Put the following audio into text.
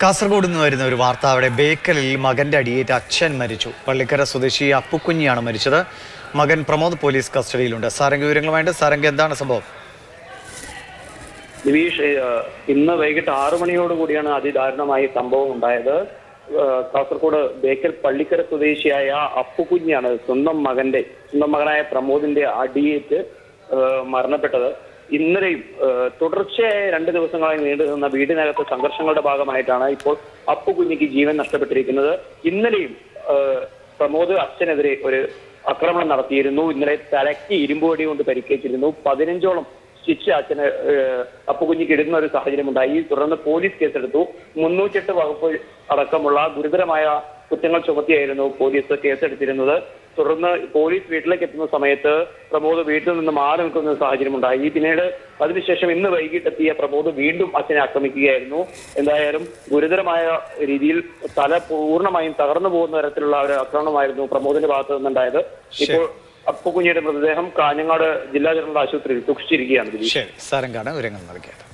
കാസർഗോഡ് നിന്ന് വരുന്ന ഒരു വാർത്ത. അവിടെ ബേക്കലിൽ മകന്റെ അടിയേറ്റ് അച്ഛൻ മരിച്ചു. പള്ളിക്കര സ്വദേശി അപ്പുക്കുഞ്ഞിയാണ് മരിച്ചത്. മകൻ പ്രമോദ് പോലീസ് കസ്റ്റഡിയിലുണ്ട്. സാരംഗ് വിവരങ്ങളുമായിട്ട്. സാരംഗ്, എന്താണ് സംഭവം? നിവീഷ്, ഇന്ന് വൈകിട്ട് 6 മണിയോടുകൂടിയാണ് അതിദാരുണമായി സംഭവം ഉണ്ടായത്. കാസർഗോഡ് ബേക്കൽ പള്ളിക്കര സ്വദേശിയായ അപ്പുക്കുഞ്ഞിയാണ് സ്വന്തം മകനായ പ്രമോദിന്റെ അടിയേറ്റ് മരണപ്പെട്ടത്. ഇന്നലെയും തുടർച്ചയായ 2 ദിവസങ്ങളായി നീണ്ടു നിന്ന വീടിനകത്ത് സംഘർഷങ്ങളുടെ ഭാഗമായിട്ടാണ് ഇപ്പോൾ അപ്പുകുഞ്ഞിക്ക് ജീവൻ നഷ്ടപ്പെട്ടിരിക്കുന്നത്. ഇന്നലെയും പ്രമോദ് അച്ഛനെതിരെ ഒരു ആക്രമണം നടത്തിയിരുന്നു. ഇന്നലെ തലയ്ക്ക് ഇരുമ്പുവടി കൊണ്ട് പരിക്കേറ്റിരുന്നു. 15ഓളം സ്റ്റിച്ച് അച്ഛന് അപ്പുകുഞ്ഞിക്ക് ഇടുന്ന ഒരു സാഹചര്യം ഉണ്ടായി. തുടർന്ന് പോലീസ് കേസെടുത്തു. 308 വകുപ്പ് അടക്കമുള്ള ഗുരുതരമായ കുറ്റങ്ങൾ ചുമത്തിയായിരുന്നു പോലീസ് കേസെടുത്തിരുന്നത്. തുടർന്ന് പോലീസ് വീട്ടിലേക്ക് എത്തുന്ന സമയത്ത് പ്രമോദ് വീട്ടിൽ നിന്ന് മാറി നിൽക്കുന്ന സാഹചര്യം ഉണ്ടായി. പിന്നീട് അതിനുശേഷം ഇന്ന് വൈകിട്ടെത്തിയ പ്രമോദ് വീണ്ടും അച്ഛനെ ആക്രമിക്കുകയായിരുന്നു. എന്തായാലും ഗുരുതരമായ രീതിയിൽ തല പൂർണ്ണമായും തകർന്നു പോകുന്ന തരത്തിലുള്ള ഒരു ആക്രമണമായിരുന്നു പ്രമോദിന്റെ ഭാഗത്ത് നിന്നുണ്ടായത്. ഇപ്പോൾ അപ്പുകുഞ്ഞിയുടെ മൃതദേഹം കാഞ്ഞങ്ങാട് ജില്ലാ ജനറൽ ആശുപത്രിയിൽ സൂക്ഷിച്ചിരിക്കുകയാണ്. സാരംഗാണ് വിവരങ്ങൾ നൽകിയത്.